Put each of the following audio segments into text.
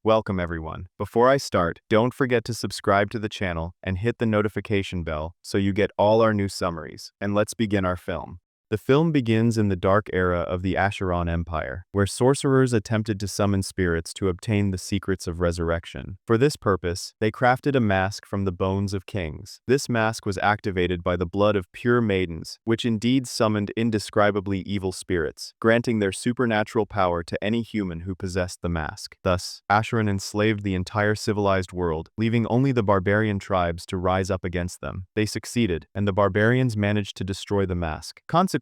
Welcome everyone. Before I start, don't forget to subscribe to the channel and hit the notification bell so you get all our new summaries. And let's begin our film. The film begins in the dark era of the Acheron Empire, where sorcerers attempted to summon spirits to obtain the secrets of resurrection. For this purpose, they crafted a mask from the bones of kings. This mask was activated by the blood of pure maidens, which indeed summoned indescribably evil spirits, granting their supernatural power to any human who possessed the mask. Thus, Acheron enslaved the entire civilized world, leaving only the barbarian tribes to rise up against them. They succeeded, and the barbarians managed to destroy the mask. Consequently,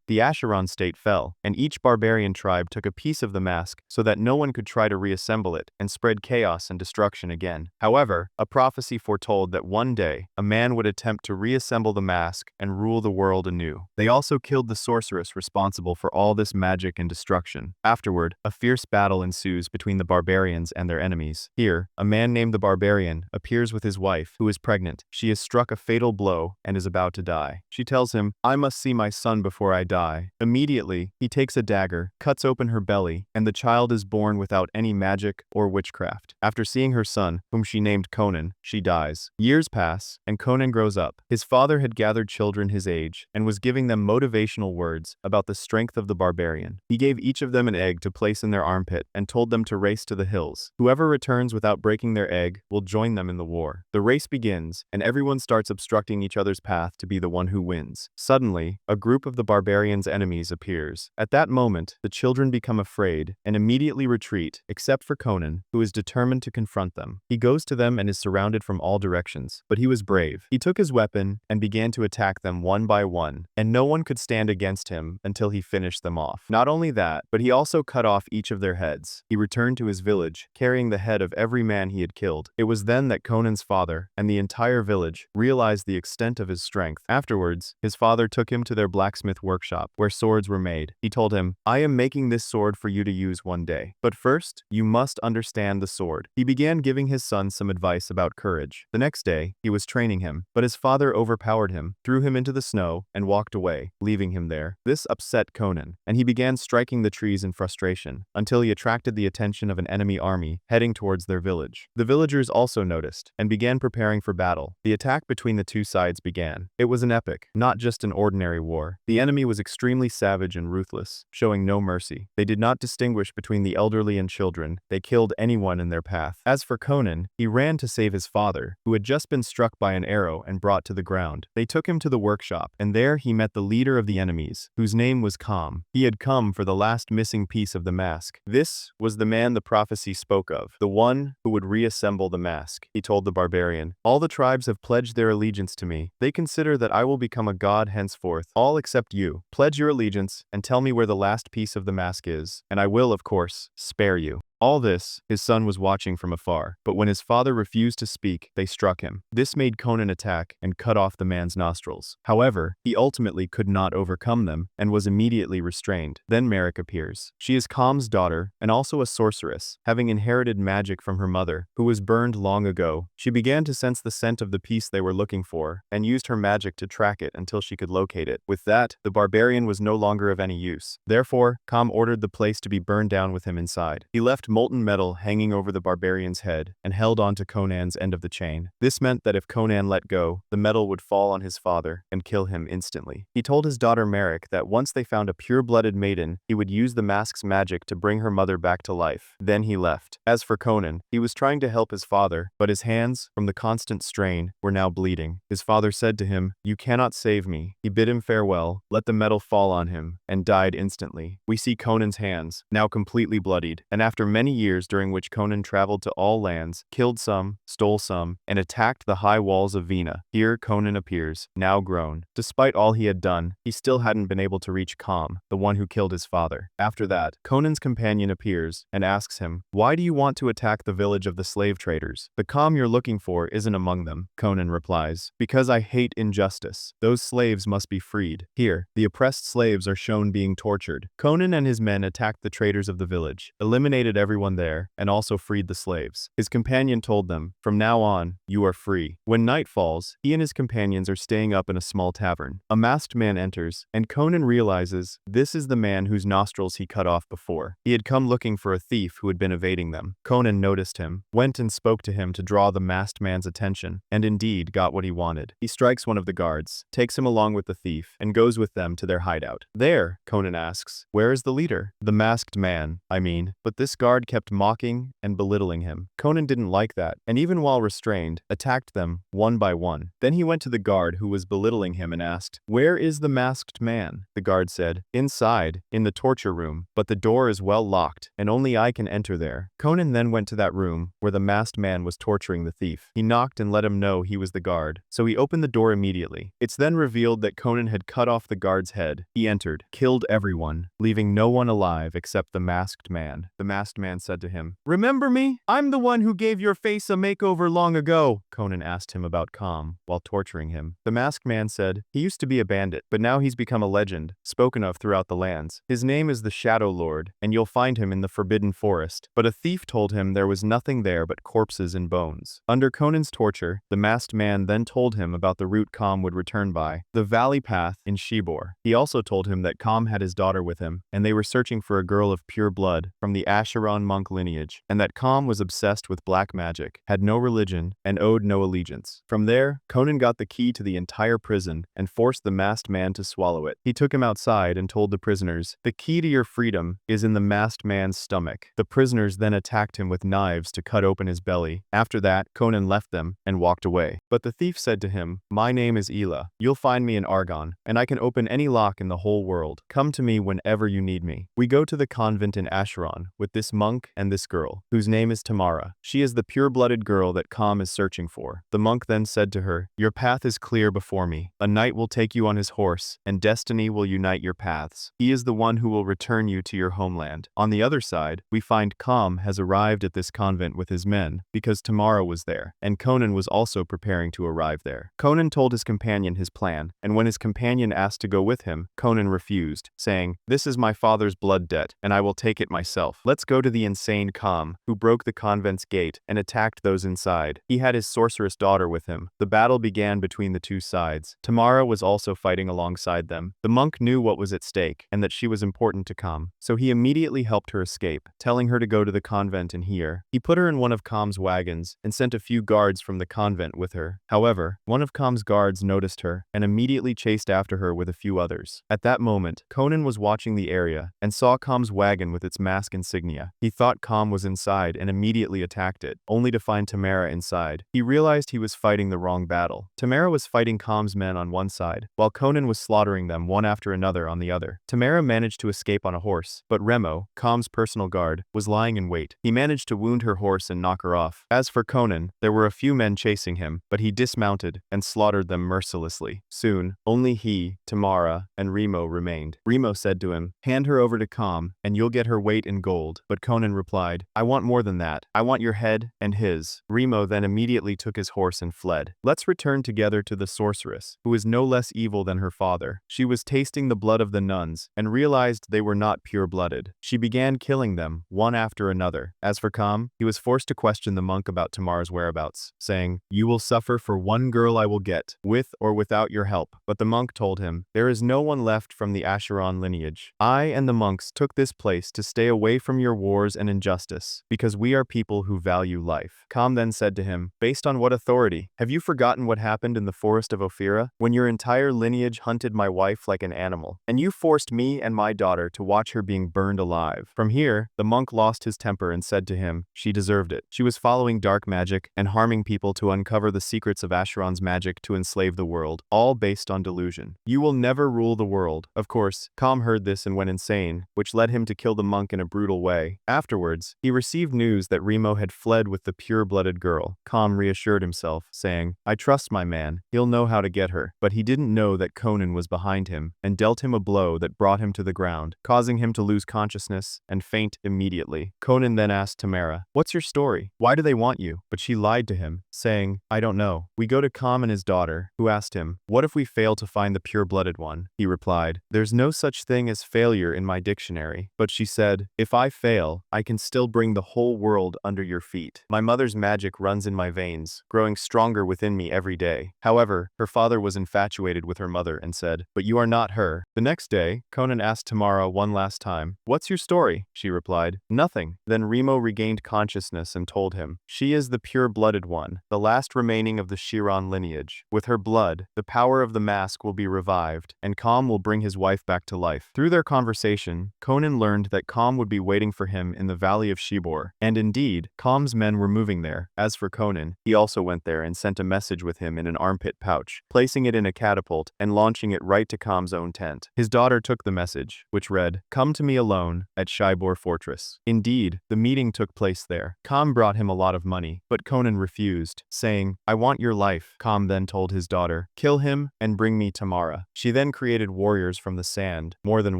the Acheron state fell, and each barbarian tribe took a piece of the mask so that no one could try to reassemble it and spread chaos and destruction again. However, a prophecy foretold that one day, a man would attempt to reassemble the mask and rule the world anew. They also killed the sorceress responsible for all this magic and destruction. Afterward, a fierce battle ensues between the barbarians and their enemies. Here, a man named the Barbarian appears with his wife, who is pregnant. She is struck a fatal blow and is about to die. She tells him, "I must see my son before I die." Immediately, he takes a dagger, cuts open her belly, and the child is born without any magic or witchcraft. After seeing her son, whom she named Conan, she dies. Years pass, and Conan grows up. His father had gathered children his age and was giving them motivational words about the strength of the barbarian. He gave each of them an egg to place in their armpit and told them to race to the hills. Whoever returns without breaking their egg will join them in the war. The race begins, and everyone starts obstructing each other's path to be the one who wins. Suddenly, a group of the barbarian's enemies appears. At that moment, the children become afraid and immediately retreat, except for Conan, who is determined to confront them. He goes to them and is surrounded from all directions, but he was brave. He took his weapon and began to attack them one by one, and no one could stand against him until he finished them off. Not only that, but he also cut off each of their heads. He returned to his village, carrying the head of every man he had killed. It was then that Conan's father and the entire village realized the extent of his strength. Afterwards, his father took him to their blacksmith workshop, where swords were made. He told him, "I am making this sword for you to use one day. But first, you must understand the sword." He began giving his son some advice about courage. The next day, he was training him, but his father overpowered him, threw him into the snow, and walked away, leaving him there. This upset Conan, and he began striking the trees in frustration, until he attracted the attention of an enemy army heading towards their village. The villagers also noticed, and began preparing for battle. The attack between the two sides began. It was an epic, not just an ordinary war. The enemy was extremely savage and ruthless, showing no mercy. They did not distinguish between the elderly and children. They killed anyone in their path. As for Conan, he ran to save his father, who had just been struck by an arrow and brought to the ground. They took him to the workshop, and there he met the leader of the enemies, whose name was Calm. He had come for the last missing piece of the mask. This was the man the prophecy spoke of, the one who would reassemble the mask. He told the barbarian, "All the tribes have pledged their allegiance to me. They consider that I will become a god henceforth, all except you. Pledge your allegiance and tell me where the last piece of the mask is, and I will, of course, spare you." All this, his son was watching from afar, but when his father refused to speak, they struck him. This made Conan attack and cut off the man's nostrils. However, he ultimately could not overcome them and was immediately restrained. Then Merrick appears. She is Calm's daughter and also a sorceress, having inherited magic from her mother, who was burned long ago. She began to sense the scent of the piece they were looking for and used her magic to track it until she could locate it. With that, the barbarian was no longer of any use. Therefore, Calm ordered the place to be burned down with him inside. He left molten metal hanging over the barbarian's head and held on to Conan's end of the chain. This meant that if Conan let go, the metal would fall on his father and kill him instantly. He told his daughter Merrick that once they found a pure-blooded maiden, he would use the mask's magic to bring her mother back to life. Then he left. As for Conan, he was trying to help his father, but his hands, from the constant strain, were now bleeding. His father said to him, "You cannot save me." He bid him farewell, let the metal fall on him, and died instantly. We see Conan's hands, now completely bloodied, and after many years during which Conan traveled to all lands, killed some, stole some, and attacked the high walls of Vina. Here Conan appears, now grown. Despite all he had done, he still hadn't been able to reach Calm, the one who killed his father. After that, Conan's companion appears and asks him, "Why do you want to attack the village of the slave traders? The Calm you're looking for isn't among them." Conan replies, "Because I hate injustice. Those slaves must be freed." Here, the oppressed slaves are shown being tortured. Conan and his men attacked the traders of the village, eliminated everyone everyone there, and also freed the slaves. His companion told them, "From now on, you are free." When night falls, he and his companions are staying up in a small tavern. A masked man enters, and Conan realizes this is the man whose nostrils he cut off before. He had come looking for a thief who had been evading them. Conan noticed him, went and spoke to him to draw the masked man's attention, and indeed got what he wanted. He strikes one of the guards, takes him along with the thief, and goes with them to their hideout. There, Conan asks, "Where is the leader?" "The masked man, I mean." But this guard kept mocking and belittling him. Conan didn't like that, and even while restrained, attacked them one by one. Then he went to the guard who was belittling him and asked, "Where is the masked man?" The guard said, "Inside, in the torture room, but the door is well locked, and only I can enter there." Conan then went to that room where the masked man was torturing the thief. He knocked and let him know he was the guard, so he opened the door immediately. It's then revealed that Conan had cut off the guard's head. He entered, killed everyone, leaving no one alive except the masked man. The masked man said to him, "Remember me? I'm the one who gave your face a makeover long ago." Conan asked him about Calm while torturing him. The masked man said, "He used to be a bandit, but now he's become a legend, spoken of throughout the lands. His name is the Shadow Lord, and you'll find him in the Forbidden Forest." But a thief told him there was nothing there but corpses and bones. Under Conan's torture, the masked man then told him about the route Calm would return by, the valley path in Shibor. He also told him that Calm had his daughter with him, and they were searching for a girl of pure blood from the Acheron monk lineage, and that Calm was obsessed with black magic, had no religion, and owed no allegiance. From there, Conan got the key to the entire prison and forced the masked man to swallow it. He took him outside and told the prisoners, "The key to your freedom is in the masked man's stomach." The prisoners then attacked him with knives to cut open his belly. After that, Conan left them and walked away. But the thief said to him, "My name is Ela. You'll find me in Argon, and I can open any lock in the whole world. Come to me whenever you need me." We go to the convent in Acheron with this monk and this girl, whose name is Tamara. She is the pure-blooded girl that Calm is searching for. The monk then said to her, "Your path is clear before me. A knight will take you on his horse, and destiny will unite your paths. He is the one who will return you to your homeland." On the other side, we find Calm has arrived at this convent with his men, because Tamara was there, and Conan was also preparing to arrive there. Conan told his companion his plan, and when his companion asked to go with him, Conan refused, saying, "This is my father's blood debt, and I will take it myself. Let's go to the insane Calm, who broke the convent's gate and attacked those inside. He had his sorceress daughter with him. The battle began between the two sides. Tamara was also fighting alongside them. The monk knew what was at stake, and that she was important to Calm, so he immediately helped her escape, telling her to go to the convent and hear. He put her in one of Calm's wagons, and sent a few guards from the convent with her. However, one of Calm's guards noticed her, and immediately chased after her with a few others. At that moment, Conan was watching the area, and saw Calm's wagon with its mask insignia. He thought Calm was inside and immediately attacked it, only to find Tamara inside. He realized he was fighting the wrong battle. Tamara was fighting Calm's men on one side, while Conan was slaughtering them one after another on the other. Tamara managed to escape on a horse, but Remo, Calm's personal guard, was lying in wait. He managed to wound her horse and knock her off. As for Conan, there were a few men chasing him, but he dismounted and slaughtered them mercilessly. Soon, only he, Tamara, and Remo remained. Remo said to him, "Hand her over to Calm, and you'll get her weight in gold." But Conan replied, "I want more than that. I want your head and his." Remo then immediately took his horse and fled. Let's return together to the sorceress, who is no less evil than her father. She was tasting the blood of the nuns, and realized they were not pure-blooded. She began killing them, one after another. As for Calm, he was forced to question the monk about Tamara's whereabouts, saying, "You will suffer for one girl I will get, with or without your help." But the monk told him, "There is no one left from the Acheron lineage. I and the monks took this place to stay away from your wars and injustice, because we are people who value life." Calm then said to him, "Based on what authority? Have you forgotten what happened in the forest of Ophira, when your entire lineage hunted my wife like an animal, and you forced me and my daughter to watch her being burned alive?" From here, the monk lost his temper and said to him, "She deserved it. She was following dark magic and harming people to uncover the secrets of Acheron's magic to enslave the world, all based on delusion. You will never rule the world." Of course, Calm heard this and went insane, which led him to kill the monk in a brutal way. Afterwards, he received news that Remo Remo had fled with the pure-blooded girl. Calm reassured himself, saying, I trust my man, he'll know how to get her. But he didn't know that Conan was behind him and dealt him a blow that brought him to the ground, causing him to lose consciousness and faint immediately. Conan then asked Tamara, what's your story? Why do they want you? But she lied to him, saying, I don't know. We go to Calm and his daughter, who asked him, what if we fail to find the pure-blooded one? He replied, there's no such thing as failure in my dictionary. But she said, if I fail, I can still bring the whole world under your feet. My mother's magic runs in my veins, growing stronger within me every day. However, her father was infatuated with her mother and said, but you are not her. The next day, Conan asked Tamara one last time, what's your story? She replied, nothing. Then Remo regained consciousness and told him, she is the pure-blooded one, the last remaining of the Chiron lineage. With her blood, the power of the mask will be revived, and Calm will bring his wife back to life. Through their conversation, Conan learned that Calm would be waiting for him in the valley of Shibor, and indeed, Calm's men were moving there. As for Conan, he also went there and sent a message with him in an armpit pouch, placing it in a catapult and launching it right to Calm's own tent. His daughter took the message, which read, come to me alone at Shibor Fortress. Indeed, the meeting took place there. Calm brought him a lot of money, but Conan refused, saying, I want your life. Calm then told his daughter, kill him and bring me Tamara. She then created warriors from the sand, more than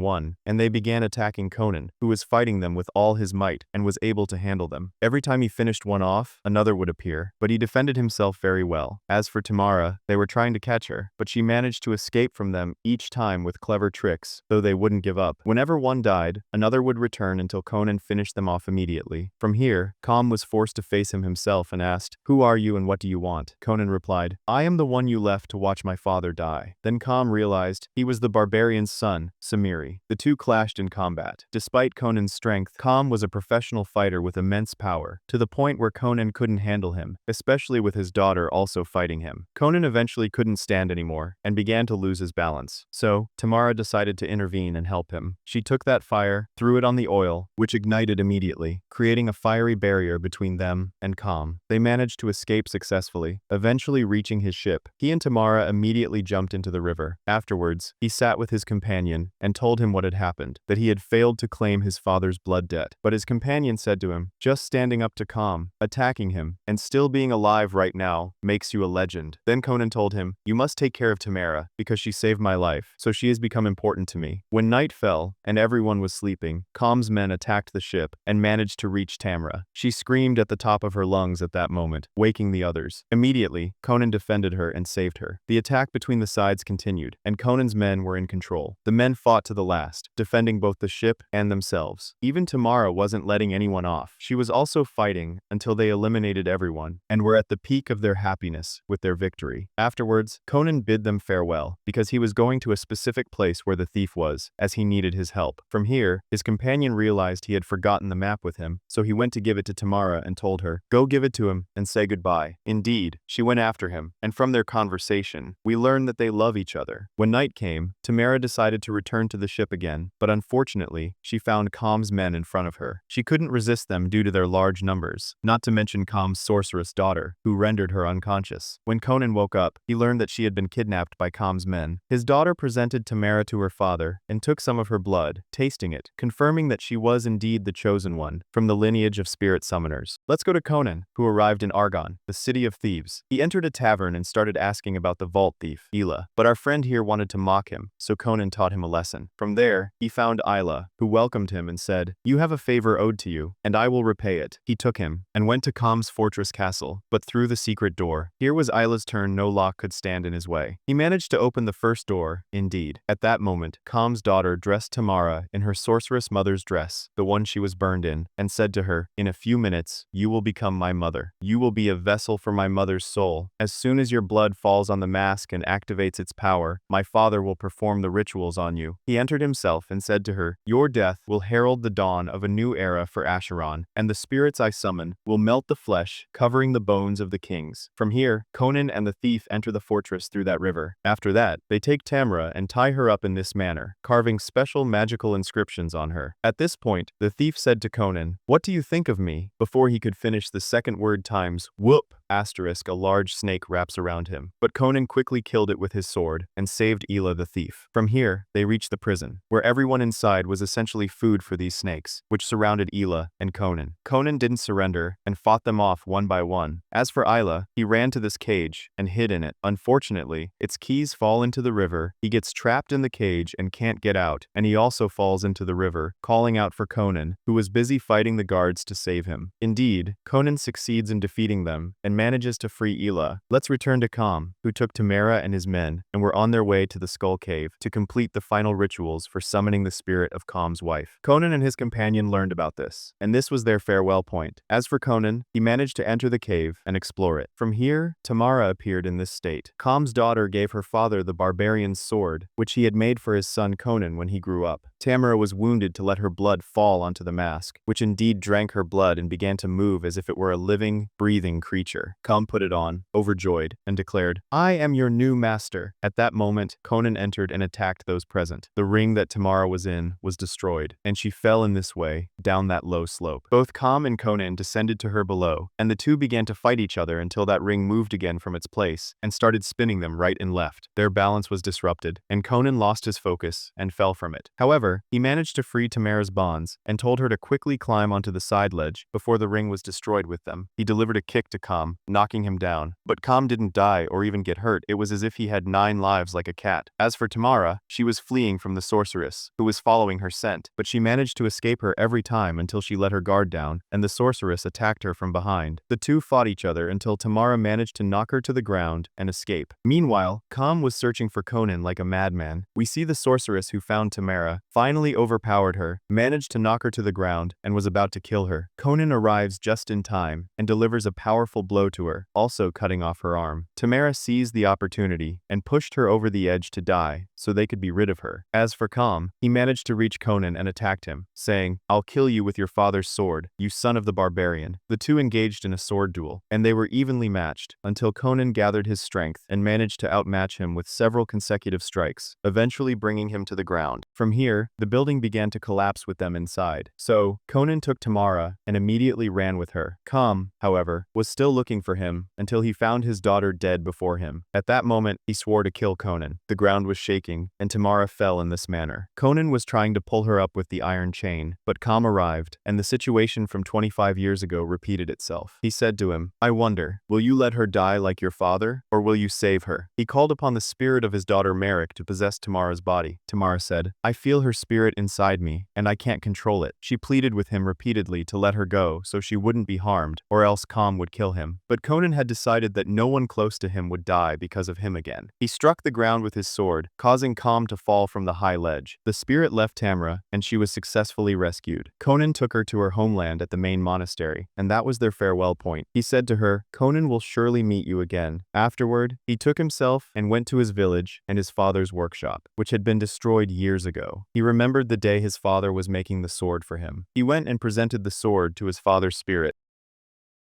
one, and they began attacking Conan, who was fighting them with all his might and was able to handle them. Every time he finished one off, another would appear, but he defended himself very well. As for Tamara, they were trying to catch her, but she managed to escape from them each time with clever tricks, though they wouldn't give up. Whenever one died, another would return until Conan finished them off immediately. From here, Calm was forced to face him himself and asked, who are you and what do you want? Conan replied, I am the one you left to watch my father die. Then Calm realized he was the barbarian's son, Summaries. The two clashed in combat. Despite Conan's strength, Calm was a professional fighter with immense power, to the point where Conan couldn't handle him, especially with his daughter also fighting him. Conan eventually couldn't stand anymore and began to lose his balance. So, Tamara decided to intervene and help him. She took that fire, threw it on the oil, which ignited immediately, creating a fiery barrier between them and Calm. They managed to escape successfully, eventually reaching his ship. He and Tamara immediately jumped into the river. Afterwards, he sat with his companion and told him what had happened, that he had failed to claim his father's blood debt. But his companion said to him, just standing up to Calm, attacking him, and still being alive right now makes you a legend. Then Conan told him, you must take care of Tamara, because she saved my life, so she has become important to me. When night fell, and everyone was sleeping, Calm's men attacked the ship and managed to reach Tamara. She screamed at the top of her lungs at that moment, waking the others. Immediately, Conan defended her and saved her. The attack between the sides continued, and Conan's men were in control. The men fought to the last, defending both the ship and themselves. Even Tamara wasn't letting anyone off. She was also fighting until they eliminated everyone, and were at the peak of their happiness with their victory. Afterwards, Conan bid them farewell, because he was going to a specific place where the thief was, as he needed his help. From here, his companion realized he had forgotten the map with him, so he went to give it to Tamara and told her, go give it to him and say goodbye. Indeed, she went after him, and from their conversation, we learn that they love each other. When night came, Tamara decided to return to the ship again, but unfortunately, she found Calm's men in front of her. She couldn't resist them due to their large numbers, not to mention Calm's sorceress daughter, who rendered her unconscious. When Conan woke up, he learned that she had been kidnapped by Calm's men. His daughter presented Tamara to her father and took some of her blood, tasting it, confirming that she was indeed the chosen one, from the lineage of spirit summoners. Let's go to Conan, who arrived in Argon, the city of thieves. He entered a tavern and started asking about the vault thief, Ila, but our friend here wanted to mock him, so Conan taught him a lesson. From there, he found Ila, who welcomed him and said, you have a favor owed to you, and I will repay it. He took him, and went to Calm's fortress castle, but through the secret door. Here was Ila's turn, no lock could stand in his way. He managed to open the first door, indeed. At that moment, Calm's daughter dressed Tamara in her sorceress mother's dress, the one she was burned in, and said to her, in a few minutes, you will become my mother. You will be a vessel for my mother's soul. As soon as your blood falls on the mask and activates its power, my father will perform the rituals on you. He entered himself and said to her, your death will herald the dawn of a new era for Acheron, and the spirits I summon will melt the flesh, covering the bones of the kings. From here, Conan and the thief enter the fortress through that river. After that, they take Tamara and tie her up in this manner, carving special magical inscriptions on her. At this point, the thief said to Conan, what do you think of me? Before he could finish the second word times, whoop! asterisk a large snake wraps around him. But Conan quickly killed it with his sword and saved Ela the thief. From here, they reached the prison, where everyone inside was essentially food for these snakes, which surrounded Ela and Conan. Conan didn't surrender and fought them off one by one. As for Ela, he ran to this cage and hid in it. Unfortunately, its keys fall into the river, he gets trapped in the cage and can't get out, and he also falls into the river, calling out for Conan, who was busy fighting the guards to save him. Indeed, Conan succeeds in defeating them and manages to free Ela. Let's return to Kam, who took Tamara and his men and were on their way to the Skull Cave to complete the final rituals for summoning the spirit of Kam's wife. Conan and his companion learned about this, and this was their farewell point. As for Conan, he managed to enter the cave and explore it. From here, Tamara appeared in this state. Kam's daughter gave her father the barbarian's sword, which he had made for his son Conan when he grew up. Tamara was wounded to let her blood fall onto the mask, which indeed drank her blood and began to move as if it were a living, breathing creature. Kam put it on, overjoyed, and declared, "I am your new master." At that moment, Conan entered and attacked those present. The ring that Tamara was in was destroyed, and she fell in this way, down that low slope. Both Kam and Conan descended to her below, and the two began to fight each other until that ring moved again from its place and started spinning them right and left. Their balance was disrupted, and Conan lost his focus and fell from it. However, he managed to free Tamara's bonds and told her to quickly climb onto the side ledge before the ring was destroyed with them. He delivered a kick to Kam, knocking him down. But Kam didn't die or even get hurt. It was as if he had 9 lives like a cat. As for Tamara, she was fleeing from the sorceress, who was following her scent, but she managed to escape her every time until she let her guard down, and the sorceress attacked her from behind. The two fought each other until Tamara managed to knock her to the ground and escape. Meanwhile, Kam was searching for Conan like a madman. We see the sorceress who found Tamara, finally overpowered her, managed to knock her to the ground, and was about to kill her. Conan arrives just in time and delivers a powerful blow to her, also cutting off her arm. Tamara seized the opportunity and pushed her over the edge to die so they could be rid of her. As for Kam, he managed to reach Conan and attacked him, saying, "I'll kill you with your father's sword, you son of the barbarian." The two engaged in a sword duel, and they were evenly matched until Conan gathered his strength and managed to outmatch him with several consecutive strikes, eventually bringing him to the ground. From here, the building began to collapse with them inside. So, Conan took Tamara and immediately ran with her. Kam, however, was still looking for him until he found his daughter dead before him. At that moment, he swore to kill Conan. The ground was shaking, and Tamara fell in this manner. Conan was trying to pull her up with the iron chain, but Kam arrived, and the situation from 25 years ago repeated itself. He said to him, "I wonder, will you let her die like your father, or will you save her?" He called upon the spirit of his daughter Merrick to possess Tamara's body. Tamara said, "I feel her spirit inside me, and I can't control it." She pleaded with him repeatedly to let her go so she wouldn't be harmed, or else Kam would kill him. But Conan had decided that no one close to him would die because of him again. He struck the ground with his sword, causing Kam to fall from the high ledge. The spirit left Tamara, and she was successfully rescued. Conan took her to her homeland at the main monastery, and that was their farewell point. He said to her, "Conan will surely meet you again." Afterward, he took himself and went to his village and his father's workshop, which had been destroyed years ago. He remembered the day his father was making the sword for him. He went and presented the sword to his father's spirit.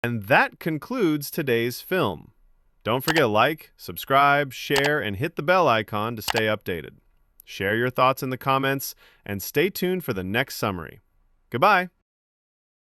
And that concludes today's film. Don't forget to like, subscribe, share, and hit the bell icon to stay updated. Share your thoughts in the comments, and stay tuned for the next summary. Goodbye!